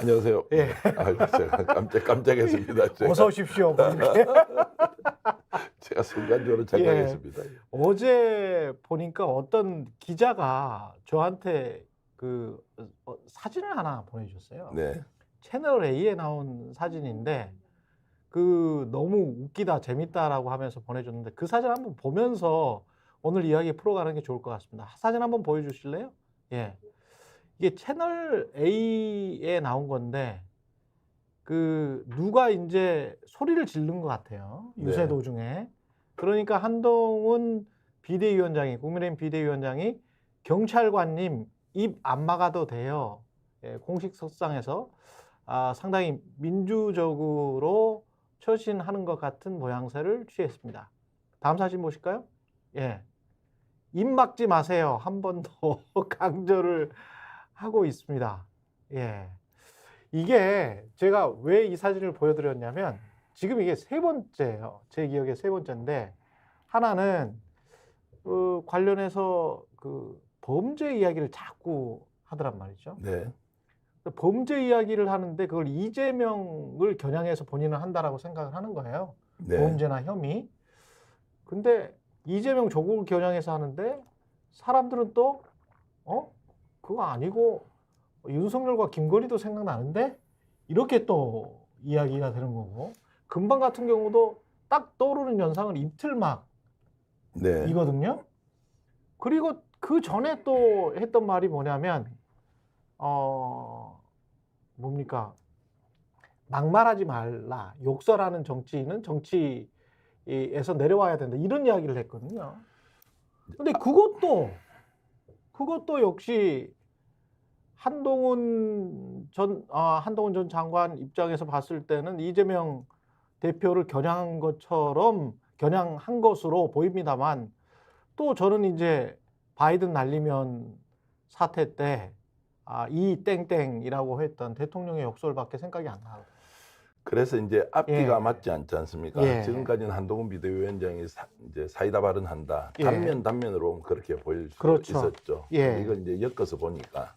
안녕하세요. 예. 제가 깜짝했습니다. 어서 오십시오. 뭐 이렇게. 제가 순간적으로 예. 착각했습니다. 어제 보니까 어떤 기자가 저한테 그 사진을 하나 보내주셨어요. 네. 채널 A에 나온 사진인데 그 너무 웃기다, 재밌다라고 하면서 보내줬는데 그 사진 한번 보면서 오늘 이야기 풀어가는 게 좋을 것 같습니다. 사진 한번 보여주실래요? 예. 이게 채널 A에 나온 건데 그 누가 이제 소리를 지른 것 같아요. 유세 네. 도중에. 그러니까 한동훈 비대위원장이, 국민의힘 비대위원장이 경찰관님 입 안 막아도 돼요. 예, 공식 석상에서 상당히 민주적으로 처신하는 것 같은 모양새를 취했습니다. 다음 사진 보실까요? 예. 입 막지 마세요. 한 번 더 강조를 하고 있습니다. 예. 이게 제가 왜 이 사진을 보여드렸냐면 지금 이게 세 번째예요. 제 기억에 세 번째인데 하나는 관련해서 그 범죄 이야기를 자꾸 하더란 말이죠. 네. 범죄 이야기를 하는데 그걸 이재명을 겨냥해서 본인은 한다라고 생각을 하는 거예요. 네. 범죄나 혐의. 근데 이재명 조국을 겨냥해서 하는데 사람들은 또 그거 아니고 윤석열과 김건희도 생각나는데 이렇게 또 이야기가 되는 거고 금방 같은 경우도 딱 떠오르는 연상은 입틀막이거든요. 네. 그리고 그 전에 또 했던 말이 뭐냐면 뭡니까? 막말하지 말라. 욕설하는 정치인은 정치에서 내려와야 된다. 이런 이야기를 했거든요. 근데 그것도 역시 한동훈 전 장관 입장에서 봤을 때는 이재명 대표를 겨냥한 것으로 보입니다만 또 저는 이제 바이든 날리면 사태 때 이 땡땡이라고 했던 대통령의 욕설밖에 생각이 안 나요. 그래서 이제 앞뒤가 예. 맞지 않지 않습니까? 예. 지금까지는 한동훈 비대위원장이 이제 사이다 발언한다. 예. 단면으로 그렇게 보일 수 그렇죠. 있었죠. 예. 이걸 이제 엮어서 보니까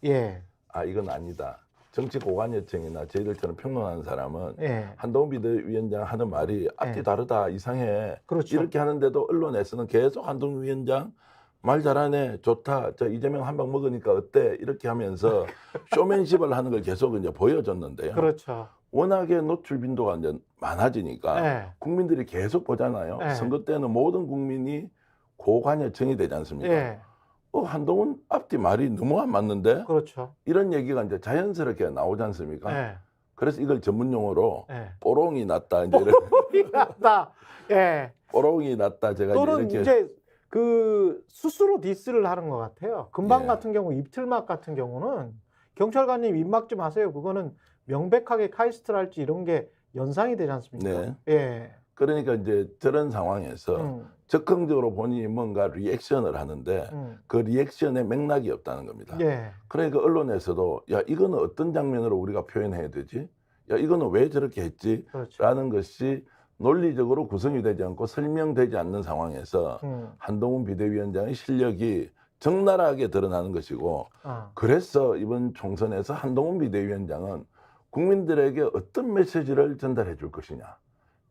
이건 아니다. 정치 고관여청이나 저희들처럼 평론하는 사람은 한동훈 비대위원장 하는 말이 앞뒤 다르다, 이상해. 그렇죠. 이렇게 하는데도 언론에서는 계속 한동훈 위원장 말 잘하네, 좋다, 저 이재명 한 방 먹으니까 어때? 이렇게 하면서 쇼맨십을 하는 걸 계속 이제 보여줬는데요. 그렇죠. 워낙에 노출 빈도가 이제 많아지니까 국민들이 계속 보잖아요. 선거 때는 모든 국민이 고관여청이 되지 않습니까? 한동훈 앞뒤 말이 너무 안 맞는데? 그렇죠. 이런 얘기가 이제 자연스럽게 나오지 않습니까? 그래서 이걸 전문 용어로 뽀롱이 났다. 이제 뽀롱이 났다. 뽀롱이 났다. 제가 또는 이렇게 이제 그 스스로 디스를 하는 것 같아요. 금방 예. 같은 경우 입틀막 같은 경우는 경찰관님 입 막지 마세요. 그거는 명백하게 카이스트랄지 이런 게 연상이 되지 않습니까? 그러니까 이제 저런 상황에서 적극적으로 본인이 뭔가 리액션을 하는데 그 리액션에 맥락이 없다는 겁니다. 그러니까 언론에서도 야 이거는 어떤 장면으로 우리가 표현해야 되지? 야 이거는 왜 저렇게 했지? 그렇죠. 라는 것이 논리적으로 구성이 되지 않고 설명되지 않는 상황에서 한동훈 비대위원장의 실력이 적나라하게 드러나는 것이고 그래서 이번 총선에서 한동훈 비대위원장은 국민들에게 어떤 메시지를 전달해 줄 것이냐,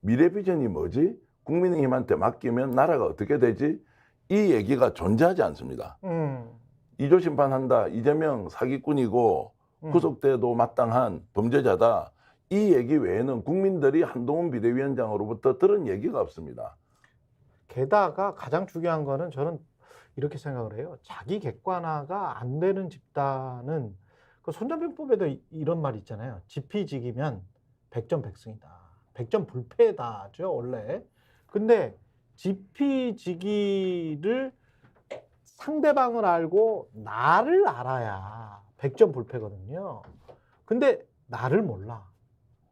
미래 비전이 뭐지, 국민의힘한테 맡기면 나라가 어떻게 되지, 이 얘기가 존재하지 않습니다. 이조 심판한다, 이재명 사기꾼이고 구속돼도 마땅한 범죄자다, 이 얘기 외에는 국민들이 한동훈 비대위원장으로부터 들은 얘기가 없습니다. 게다가 가장 중요한 거는 저는 이렇게 생각을 해요. 자기 객관화가 안 되는 집단은 그 손자병법에도 이런 말 있잖아요. 지피지기면 백전백승이다. 백전불패다죠 원래. 근데 지피지기를 상대방을 알고 나를 알아야 백전불패거든요. 근데 나를 몰라.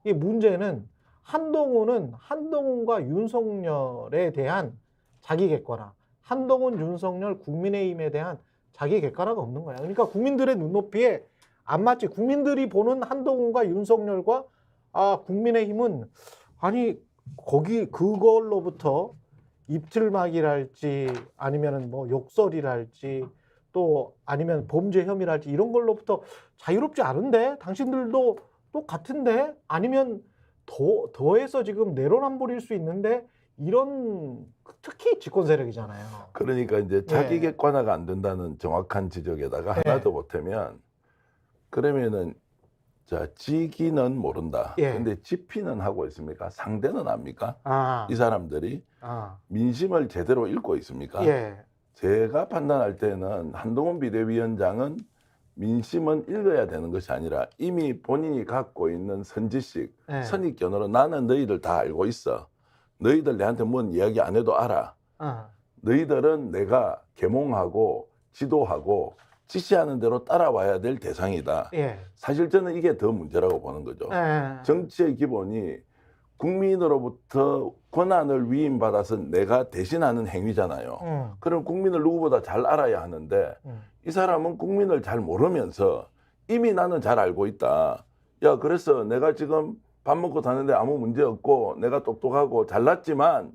이 문제는 한동훈은 한동훈과 윤석열에 대한 자기 객관화, 한동훈, 윤석열, 국민의힘에 대한 자기 객관화가 없는 거야. 그러니까 국민들의 눈높이에 안 맞지. 국민들이 보는 한동훈과 윤석열과 국민의힘은 아니 그걸로부터 입틀막이랄지 아니면은 뭐 욕설이랄지 또 아니면 범죄 혐의랄지 이런 걸로부터 자유롭지 않은데 당신들도 같은데 아니면 더해서 지금 내로남불일 수 있는데 이런 특히 집권 세력이잖아요. 그러니까 이제 자기 객관화가 안 된다는 정확한 지적에다가 하나 더 보태면 그러면은 자 지기는 모른다. 근데 지피는 하고 있습니까? 상대는 압니까? 이 사람들이 민심을 제대로 읽고 있습니까? 제가 판단할 때는 한동훈 비대위원장은 민심은 읽어야 되는 것이 아니라 이미 본인이 갖고 있는 선지식, 선입견으로 나는 너희들 다 알고 있어. 너희들 내한테 뭔 이야기 안 해도 알아. 너희들은 내가 계몽하고 지도하고 지시하는 대로 따라와야 될 대상이다. 사실 저는 이게 더 문제라고 보는 거죠. 정치의 기본이 국민으로부터 권한을 위임받아서 내가 대신하는 행위잖아요. 그럼 국민을 누구보다 잘 알아야 하는데 이 사람은 국민을 잘 모르면서 이미 나는 잘 알고 있다. 야, 그래서 내가 지금 밥 먹고 사는데 아무 문제 없고 내가 똑똑하고 잘났지만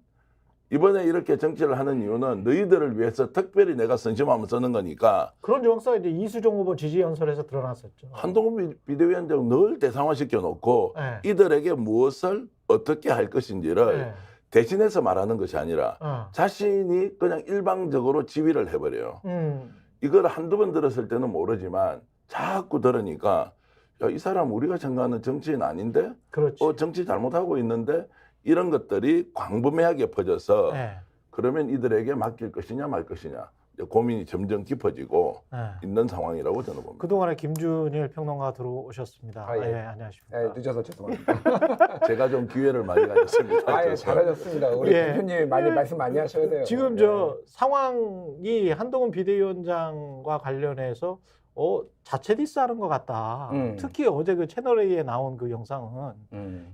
이번에 이렇게 정치를 하는 이유는 너희들을 위해서 특별히 내가 선심하면 쓰는 거니까. 그런 정서가 이제 이수정 후보 지지 연설에서 드러났었죠. 한동훈 비대위원장 늘 대상화시켜 놓고 이들에게 무엇을 어떻게 할 것인지를 대신해서 말하는 것이 아니라 자신이 그냥 일방적으로 지휘를 해버려요. 이걸 한두 번 들었을 때는 모르지만 자꾸 들으니까 야, 이 사람 우리가 생각하는 정치인 아닌데? 정치 잘못하고 있는데? 이런 것들이 광범위하게 퍼져서 그러면 이들에게 맡길 것이냐 말 것이냐 고민이 점점 깊어지고 있는 상황이라고 저는 봅니다. 그동안에 김준일 평론가 들어오셨습니다. 안녕하십니까. 늦어서 죄송합니다. 제가 좀 기회를 많이 가졌습니다. 잘하셨습니다. 우리 대표님 말씀 많이 하셔야 돼요. 지금 상황이 한동훈 비대위원장과 관련해서 자체 디스하는 것 같다. 특히 어제 그 채널A에 나온 그 영상은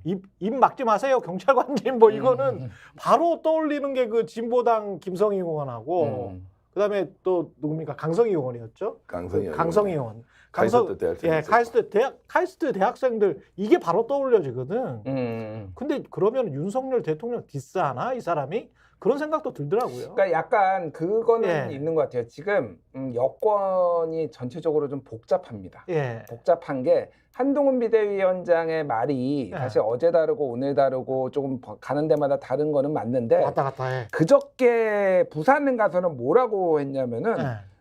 입 막지 마세요 경찰관님 뭐 이거는 바로 떠올리는 게 그 진보당 김성희 의원하고 그다음에 또 누굽니까 강성희 의원이었죠. 강성희 의원. 카이스트 대학생들 이게 바로 떠올려지거든. 근데 그러면 윤석열 대통령 디스하나 이 사람이? 그런 생각도 들더라고요. 그러니까 약간 그거는 있는 것 같아요. 지금 여권이 전체적으로 좀 복잡합니다. 복잡한 게 한동훈 비대위원장의 말이 사실 어제 다르고 오늘 다르고 조금 가는 데마다 다른 거는 맞는데 왔다 갔다 해. 그저께 부산 가서는 뭐라고 했냐면은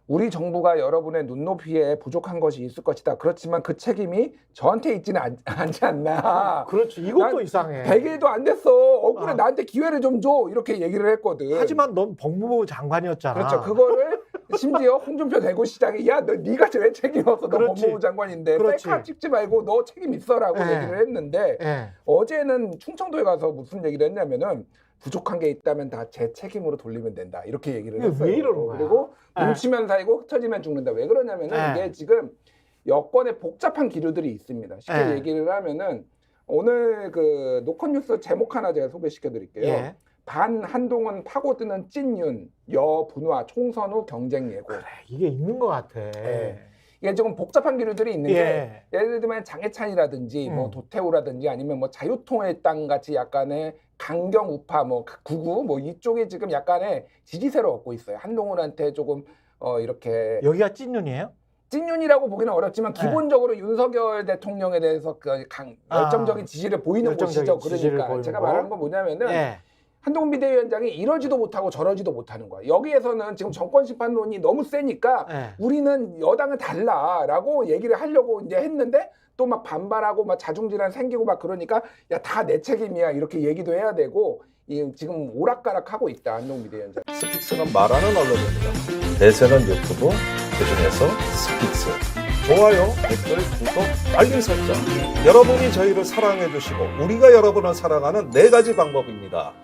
우리 정부가 여러분의 눈높이에 부족한 것이 있을 것이다. 그렇지만 그 책임이 저한테 있지는 않지 않나. 그렇죠. 이것도 이상해. 100일도 안 됐어. 억울해. 나한테 기회를 좀 줘. 이렇게 얘기를 했거든. 하지만 넌 법무부 장관이었잖아. 그렇죠. 그거를 심지어 홍준표 대구시장이 야, 네가 왜 책임졌어? 너 법무부 장관인데 셀카 찍지 말고 너 책임 있어라고 얘기를 했는데 어제는 충청도에 가서 무슨 얘기를 했냐면은 부족한 게 있다면 다 제 책임으로 돌리면 된다. 이렇게 얘기를 했어요. 왜 이러는 거야? 그리고 뭉치면 살고 흩어지면 죽는다. 왜 그러냐면은 이게 지금 여권에 복잡한 기류들이 있습니다. 쉽게 얘기를 하면은 오늘 그 노컷뉴스 제목 하나 제가 소개시켜 드릴게요. 반 한동훈 파고드는 찐윤 여분화 총선 후 경쟁 예고. 그래, 이게 있는 것 같아. 이게 조금 복잡한 기류들이 있는 게 예를 들면 장해찬이라든지 뭐 도태우라든지 아니면 뭐 자유통일당 같이 약간의 강경 우파 뭐 구구 뭐 이쪽에 지금 약간의 지지세를 얻고 있어요. 한동훈한테 조금 이렇게 여기가 찐윤이에요? 찐윤이라고 보기는 어렵지만 기본적으로 윤석열 대통령에 대해서 그 열정적인 지지를 보이는 곳이죠. 그러니까 제가 말하는 건 뭐냐면은 한동훈 비대위원장이 이러지도 못하고 저러지도 못하는 거야. 여기에서는 지금 정권 심판론이 너무 세니까 우리는 여당은 달라라고 얘기를 하려고 이제 했는데 또 막 반발하고 막 자중질환 생기고 막 그러니까 야, 다 내 책임이야 이렇게 얘기도 해야 되고 지금 오락가락하고 있다 한동훈 비대위원장. 스픽스는 말하는 언론입니다. 대세는 유튜브, 그중에서 스픽스. 좋아요, 댓글, 구독, 알림 설정. 여러분이 저희를 사랑해 주시고 우리가 여러분을 사랑하는 4가지 방법입니다.